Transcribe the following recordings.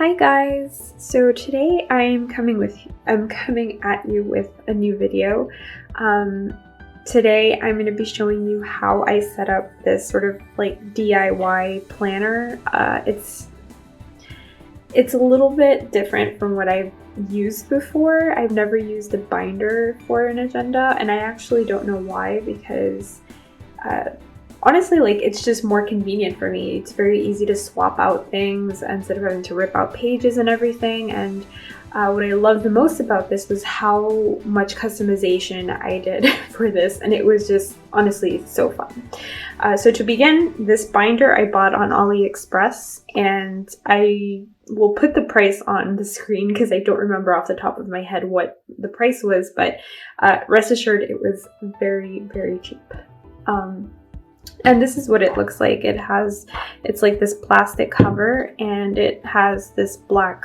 Hi guys! So today I'm coming at you with a new video. Today I'm going to be showing you how I set up this sort of like DIY planner. It's a little bit different from what I've used before. I've never used a binder for an agenda, and I actually don't know why, because honestly, like, it's just more convenient for me. It's very easy to swap out things instead of having to rip out pages and everything. And what I loved the most about this was how much customization I did for this, and it was just honestly so fun. So to begin, this binder I bought on Aliexpress, and I will put the price on the screen because I don't remember off the top of my head what the price was, but rest assured it was very, very cheap. And this is what it looks like. It's like this plastic cover, and it has this black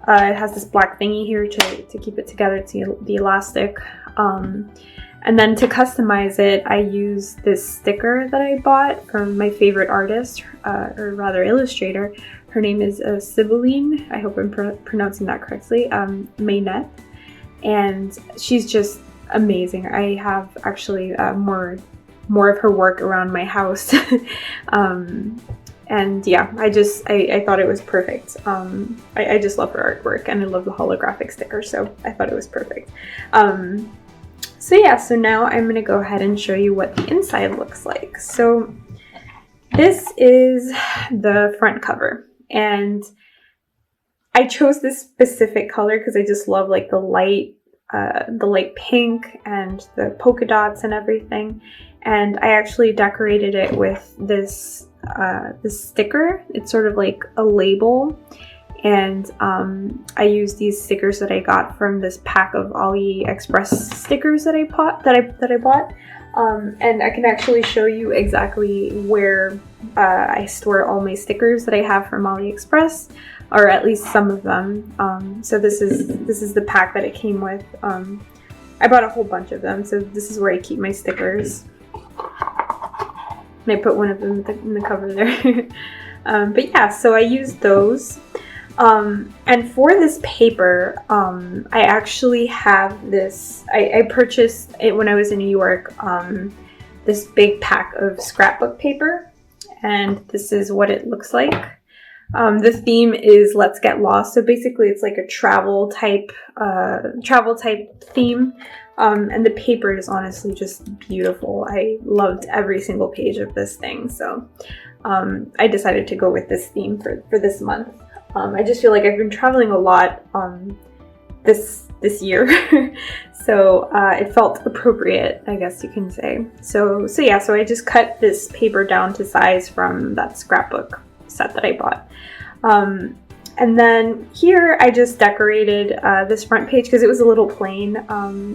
thingy here to keep it together. It's the elastic. And then to customize it, I use this sticker that I bought from my favorite artist, or rather illustrator. Her name is Sibylline. I hope I'm pronouncing that correctly. Maynette. And she's just amazing. I have actually more of her work around my house. And yeah, I thought it was perfect. I just love her artwork, and I love the holographic sticker, so I thought it was perfect. So yeah, so now I'm gonna go ahead and show you what the inside looks like. So this is the front cover, and I chose this specific color because I just love like the light pink and the polka dots and everything. And I actually decorated it with this sticker. It's sort of like a label, and I used these stickers that I got from this pack of Aliexpress stickers that I bought. And I can actually show you exactly where I store all my stickers that I have from Aliexpress, or at least some of them. So this is the pack that it came with. I bought a whole bunch of them, so this is where I keep my stickers. And I put one of them in the cover there. But yeah, so I used those. And for this paper, I actually have this, I purchased it when I was in New York, this big pack of scrapbook paper, and this is what it looks like. The theme is Let's Get Lost, so basically it's like a travel type theme. And the paper is honestly just beautiful. I loved every single page of this thing, so I decided to go with this theme for this month. I just feel like I've been traveling a lot this year, so it felt appropriate, I guess you can say. So yeah, so I just cut this paper down to size from that scrapbook set that I bought. And then here I just decorated this front page because it was a little plain.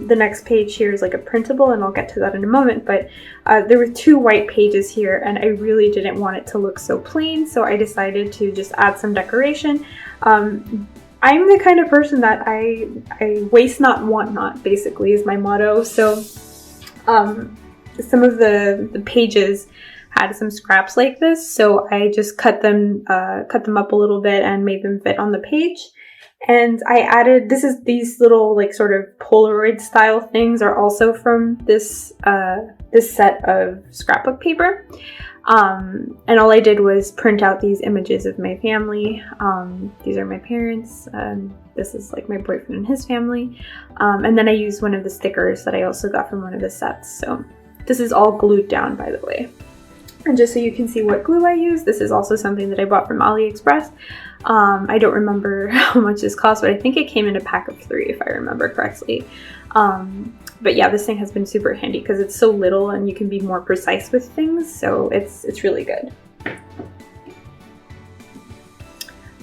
The next page here is like a printable, and I'll get to that in a moment, but there were two white pages here, and I really didn't want it to look so plain, so I decided to just add some decoration. I'm the kind of person that I waste not, want not, basically, is my motto. So some of the pages had some scraps like this, so I just cut them up a little bit and made them fit on the page. And I added, these little like sort of Polaroid style things are also from this set of scrapbook paper. And all I did was print out these images of my family. These are my parents, this is like my boyfriend and his family. And then I used one of the stickers that I also got from one of the sets. So this is all glued down, by the way. And just so you can see what glue I use, this is also something that I bought from Aliexpress. I don't remember how much this cost, but I think it came in a pack of 3 if I remember correctly. But yeah, this thing has been super handy because it's so little and you can be more precise with things, so it's really good.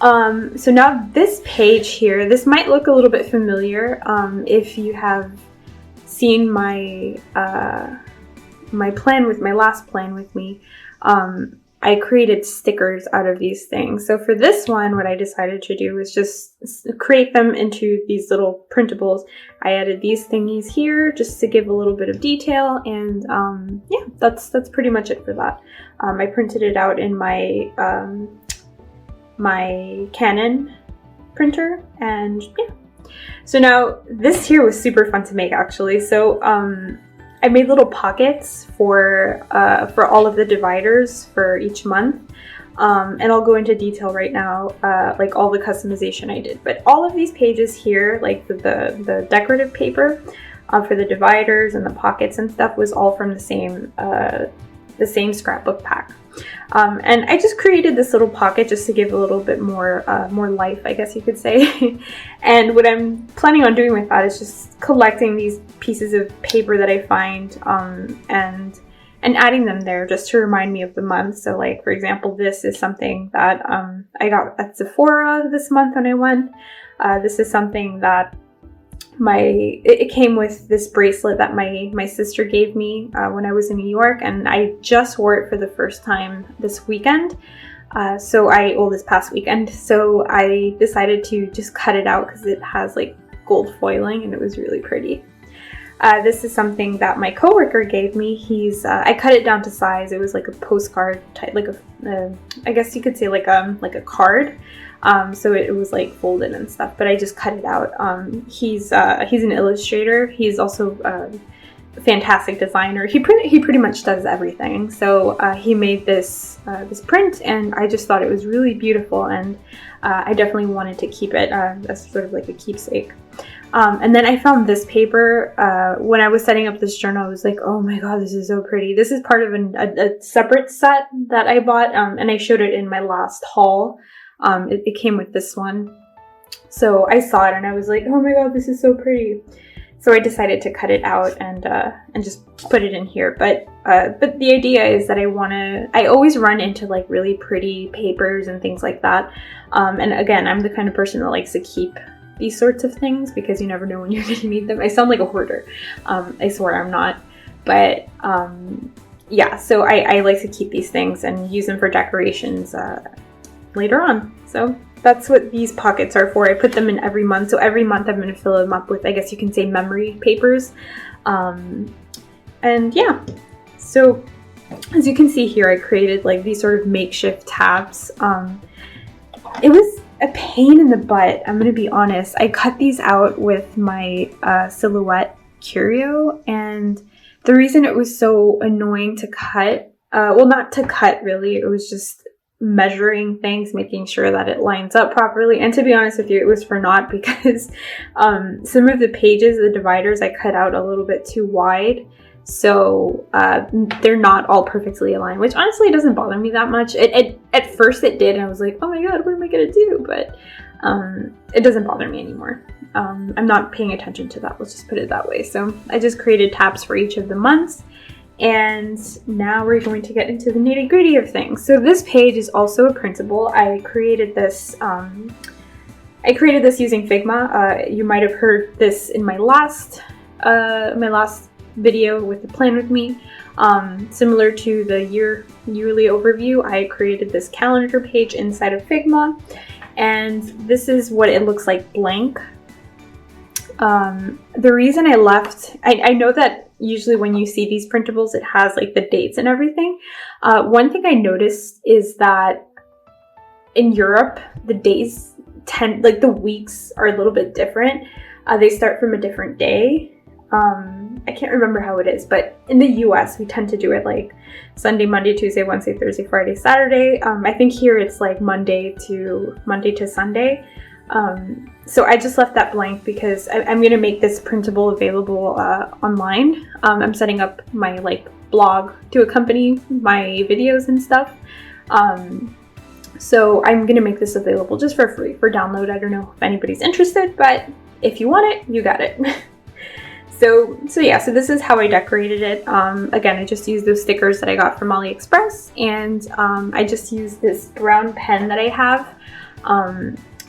So now this page here, this might look a little bit familiar if you have seen my last plan with me. I created stickers out of these things. So for this one, what I decided to do was just create them into these little printables. I added these thingies here just to give a little bit of detail, and yeah, that's pretty much it for that. I printed it out in my my Canon printer, and yeah. So now this here was super fun to make actually. So I made little pockets for all of the dividers for each month. And I'll go into detail right now, like all the customization I did. But all of these pages here, like the decorative paper for the dividers and the pockets and stuff, was all from the same scrapbook pack. And I just created this little pocket just to give a little bit more life, I guess you could say. And what I'm planning on doing with that is just collecting these pieces of paper that I find, and adding them there just to remind me of the month. So like, for example, this is something that I got at Sephora this month when I went. This is something that it came with this bracelet that my sister gave me when I was in New York, and I just wore it for the first time this weekend. This past weekend. So I decided to just cut it out because it has like gold foiling and it was really pretty. This is something that my coworker gave me. I cut it down to size. It was like a postcard type, like I guess you could say like a card. So it was like folded and stuff, but I just cut it out. He's an illustrator. He's also a fantastic designer. He pretty much does everything. So he made this print, and I just thought it was really beautiful, and I definitely wanted to keep it as sort of like a keepsake. And then I found this paper when I was setting up this journal. I was like, oh my god, this is so pretty. This is part of a separate set that I bought, and I showed it in my last haul. It came with this one. So I saw it and I was like, oh my god, this is so pretty. So I decided to cut it out and just put it in here. But the idea is that I always run into like really pretty papers and things like that. And again, I'm the kind of person that likes to keep these sorts of things because you never know when you're going to need them. I sound like a hoarder. I swear I'm not. But yeah, so I like to keep these things and use them for decorations later on. So that's what these pockets are for. I put them in every month. So every month I'm going to fill them up with, I guess you can say, memory papers. And yeah, so as you can see here, I created like these sort of makeshift tabs. It was a pain in the butt, I'm going to be honest. I cut these out with my Silhouette Curio, and the reason it was so annoying to cut, well, not to cut really, it was just measuring things, making sure that it lines up properly. And to be honest with you, it was for naught because some of the pages, the dividers, I cut out a little bit too wide. So they're not all perfectly aligned, which honestly doesn't bother me that much. At first it did, and I was like, oh my god, what am I gonna do? But it doesn't bother me anymore. I'm not paying attention to that, let's just put it that way. So I just created tabs for each of the months. And now we're going to get into the nitty-gritty of things. So this page is also a printable. I created this using Figma. You might have heard this in my last video with the Plan With Me. Similar to the yearly overview, I created this calendar page inside of Figma, and this is what it looks like blank. The reason I left, I know that usually when you see these printables, it has like the dates and everything. One thing I noticed is that in Europe, the days like the weeks are a little bit different. They start from a different day. I can't remember how it is, but in the US, we tend to do it like Sunday, Monday, Tuesday, Wednesday, Thursday, Friday, Saturday. I think here it's like Monday to Sunday. So I just left that blank because I'm going to make this printable available online. I'm setting up my like blog to accompany my videos and stuff. So I'm going to make this available just for free for download. I don't know if anybody's interested, but if you want it, you got it. So yeah, so this is how I decorated it. Again, I just used those stickers that I got from Aliexpress, and I just used this brown pen that I have.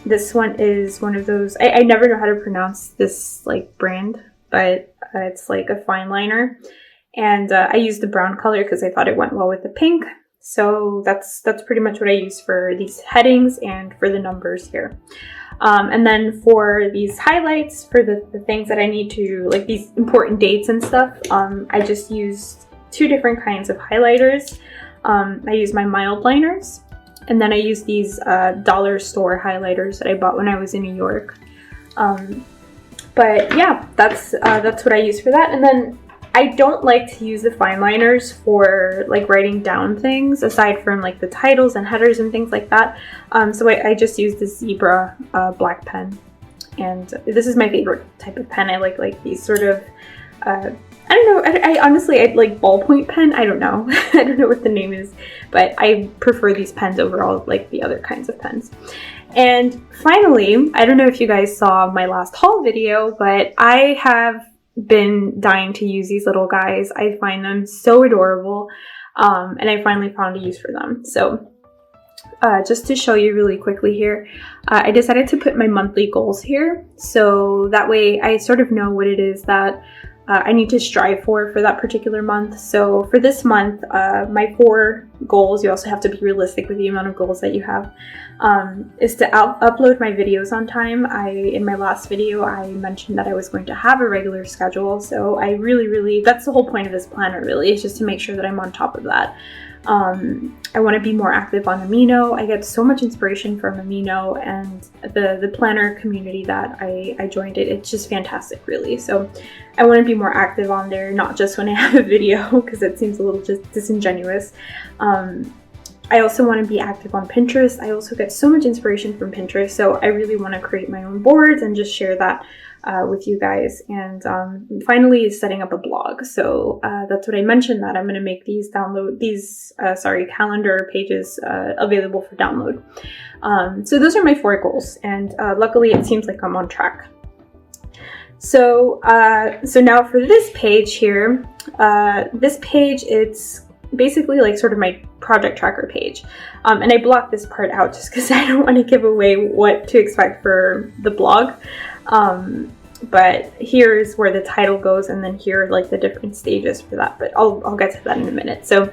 This one is one of those, I never know how to pronounce this like brand, but it's like a fine liner. And I used the brown color because I thought it went well with the pink. So that's pretty much what I use for these headings and for the numbers here. And then for these highlights, for the things that I need to, like these important dates and stuff, I just used two different kinds of highlighters. I use my mild liners, And then I use these dollar store highlighters that I bought when I was in New York. But yeah, that's what I use for that. And then I don't like to use the fine liners for like writing down things, aside from like the titles and headers and things like that. So I just use the Zebra black pen, and this is my favorite type of pen. I like these sort of I don't know. I honestly, I like ballpoint pen. I don't know. I don't know what the name is, but I prefer these pens over all like the other kinds of pens. And finally, I don't know if you guys saw my last haul video, but I have been dying to use these little guys. I find them so adorable, and I finally found a use for them. So just to show you really quickly here, I decided to put my monthly goals here, so that way I sort of know what it is that I need to strive for that particular month. So for this month, my 4 goals, you also have to be realistic with the amount of goals that you have, is to upload my videos on time. In my last video, I mentioned that I was going to have a regular schedule. So I really, that's the whole point of this planner really, is just to make sure that I'm on top of that. I want to be more active on Amino. I get so much inspiration from Amino, and the planner community that I joined it's just fantastic really. So I want to be more active on there, not just when I have a video, because it seems a little just disingenuous. I also want to be active on Pinterest. I also get so much inspiration from Pinterest, so I really want to create my own boards and just share that with you guys. And finally is setting up a blog. So that's what I mentioned, that I'm going to make these calendar pages available for download. So those are my 4 goals, and luckily it seems like I'm on track. So now for this page here, it's basically like sort of my project tracker page. And I blocked this part out just because I don't want to give away what to expect for the blog. But here's where the title goes, and then here are like the different stages for that, but I'll get to that in a minute. So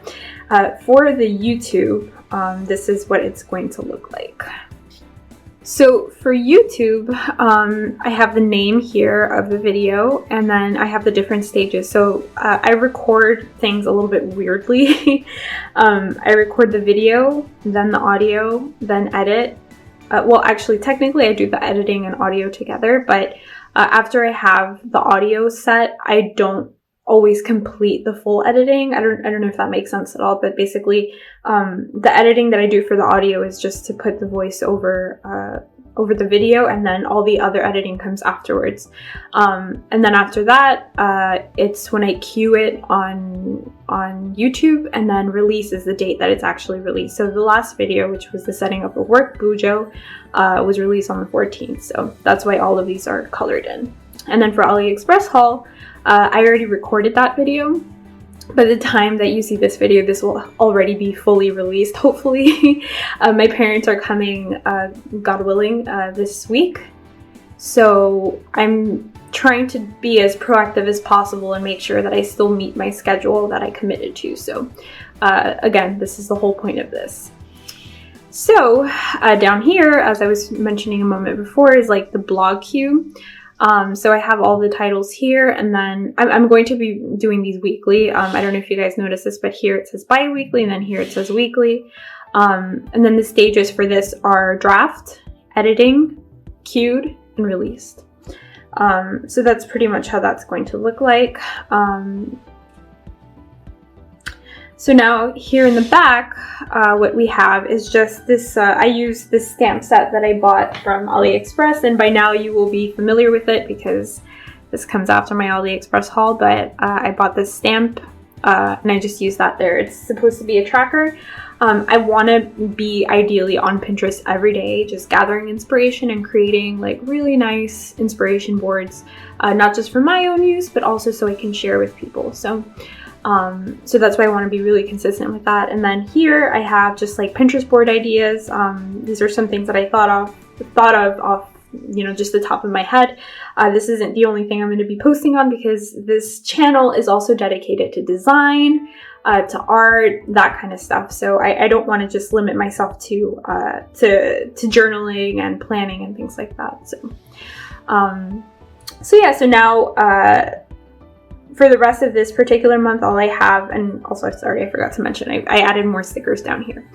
for the YouTube, this is what it's going to look like. So for YouTube, I have the name here of the video, and then I have the different stages. So I record things a little bit weirdly. I record the video, then the audio, then edit. Well, actually, technically I do the editing and audio together, but after I have the audio set, I don't always complete the full editing. I don't know if that makes sense at all, but basically the editing that I do for the audio is just to put the voice over the video, and then all the other editing comes afterwards. And then after that, it's when I queue it on YouTube, and then release is the date that it's actually released. So the last video, which was the setting up the work bujo, was released on the 14th. So that's why all of these are colored in. And then for Aliexpress haul, I already recorded that video. By the time that you see this video, this will already be fully released, hopefully. My parents are coming, God willing, this week. So I'm trying to be as proactive as possible and make sure that I still meet my schedule that I committed to. So again, this is the whole point of this. So down here, as I was mentioning a moment before, is like the blog queue. So I have all the titles here, and then I'm going to be doing these weekly. I don't know if you guys noticed this, but here it says bi-weekly, and then here it says weekly. And then the stages for this are draft, editing, queued, and released. So that's pretty much how that's going to look like. So now here in the back, what we have is just this, I use this stamp set that I bought from Aliexpress, and by now you will be familiar with it because this comes after my Aliexpress haul, but I bought this stamp and I just use that there. It's supposed to be a tracker. I want to be ideally on Pinterest every day, just gathering inspiration and creating like really nice inspiration boards, not just for my own use, but also so I can share with people. So that's why I want to be really consistent with that. And then here I have just like Pinterest board ideas. These are some things that I thought of off, just the top of my head. This isn't the only thing I'm going to be posting on, because this channel is also dedicated to design, to art, that kind of stuff. So I don't want to just limit myself to journaling and planning and things like that. So yeah, so now, for the rest of this particular month, all I have, and also, sorry, I forgot to mention, I added more stickers down here.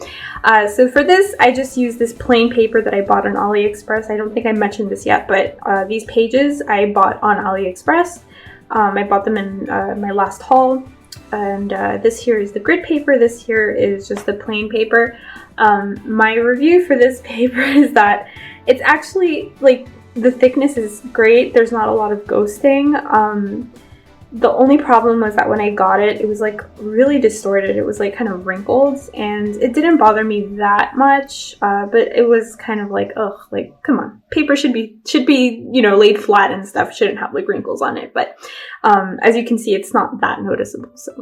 So for this, I just used this plain paper that I bought on Aliexpress. I don't think I mentioned this yet, but these pages I bought on Aliexpress. I bought them in my last haul. And this here is the grid paper. This here is just the plain paper. My review for this paper is that it's actually, like, the thickness is great. There's not a lot of ghosting. The only problem was that when I got it, it was like really distorted. It was like kind of wrinkled, and it didn't bother me that much, but it was kind of like, ugh, like, come on, paper should be, you know, laid flat and stuff, shouldn't have like wrinkles on it. But as you can see, it's not that noticeable, so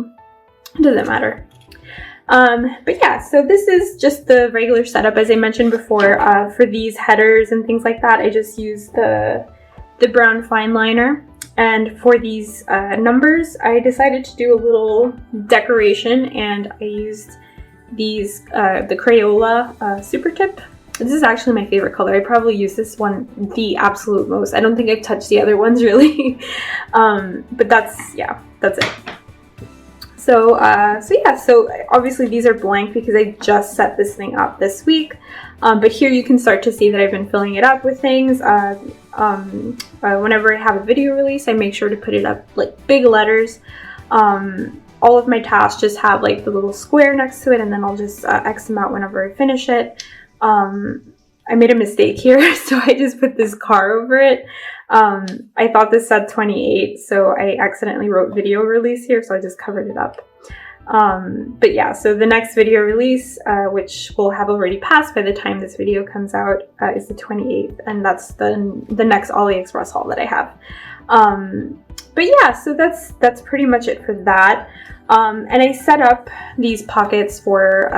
it doesn't matter. But yeah, so this is just the regular setup. As I mentioned before, for these headers and things like that, I just used the brown fine liner. And for these numbers, I decided to do a little decoration, and I used these, the Crayola Super Tip. This is actually my favorite color. I probably use this one the absolute most. I don't think I've touched the other ones really. But that's it. So so obviously these are blank because I just set this thing up this week. But here you can start to see that I've been filling it up with things. Whenever I have a video release, I make sure to put it up like big letters. All of my tasks just have like the little square next to it, and then I'll just X them out whenever I finish it. I made a mistake here, so I just put this car over it. I thought this said 28, so I accidentally wrote video release here, so I just covered it up. But yeah, so the next video release, which will have already passed by the time this video comes out, is the 28th, and that's the next Aliexpress haul that I have. But yeah, so that's pretty much it for that. And I set up these pockets for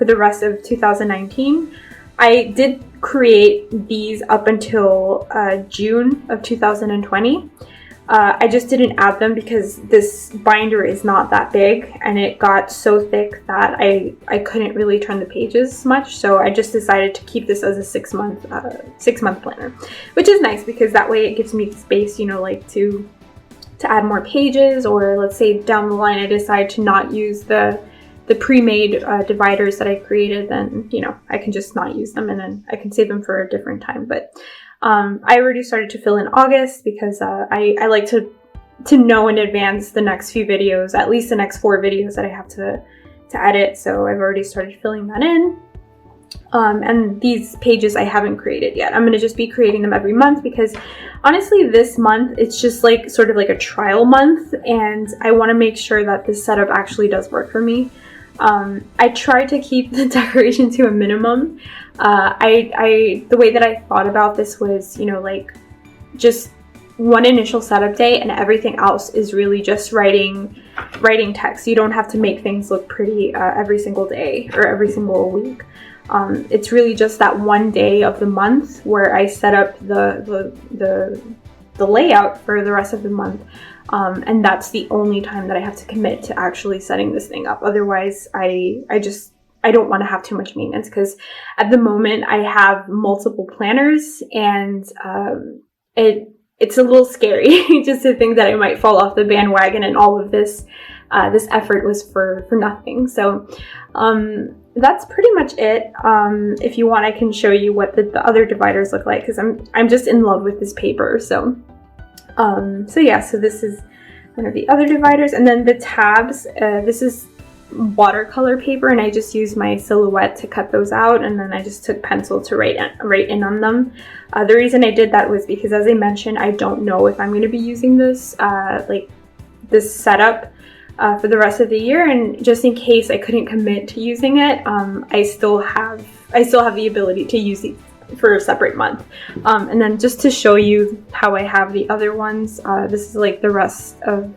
the rest of 2019. I did create these up until June of 2020. I just didn't add them because this binder is not that big, and it got so thick that I couldn't really turn the pages much, so I just decided to keep this as a 6-month planner, which is nice because that way it gives me space, you know, like to add more pages, or let's say down the line I decide to not use the pre-made dividers that I created, then, you know, I can just not use them and then I can save them for a different time. But I already started to fill in August because I like to know in advance the next few videos, at least the next 4 videos that I have to edit. So I've already started filling that in. And these pages I haven't created yet. I'm going to just be creating them every month because honestly this month it's just like sort of like a trial month, and I want to make sure that this setup actually does work for me. I try to keep the decoration to a minimum. The way that I thought about this was, you know, like just one initial setup day and everything else is really just writing text. You don't have to make things look pretty every single day or every single week. It's really just that one day of the month where I set up the layout for the rest of the month. And that's the only time that I have to commit to actually setting this thing up. Otherwise, I don't want to have too much maintenance, because at the moment I have multiple planners, and it's a little scary just to think that I might fall off the bandwagon and all of this effort was for nothing. So that's pretty much it. If you want, I can show you what the other dividers look like, because I'm just in love with this paper. So yeah, so this is one of the other dividers, and then the tabs, this is watercolor paper, and I just used my Silhouette to cut those out, and then I just took pencil to write in on them. The reason I did that was because, as I mentioned, I don't know if I'm going to be using this like this setup for the rest of the year, and just in case I couldn't commit to using it, I still have the ability to use these for a separate month. And then just to show you how I have the other ones, this is like the rest of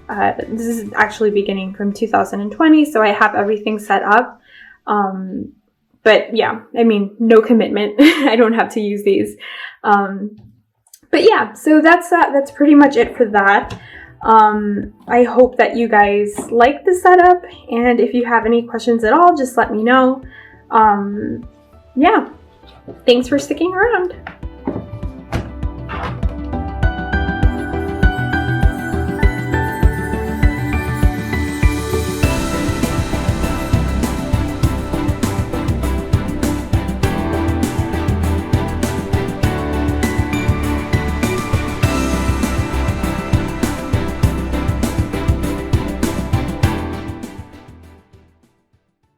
this is actually beginning from 2020, so I have everything set up. But yeah, I mean, no commitment. I don't have to use these. But yeah, so that's pretty much it for that. I hope that you guys like the setup, and if you have any questions at all, just let me know. Yeah. Thanks for sticking around.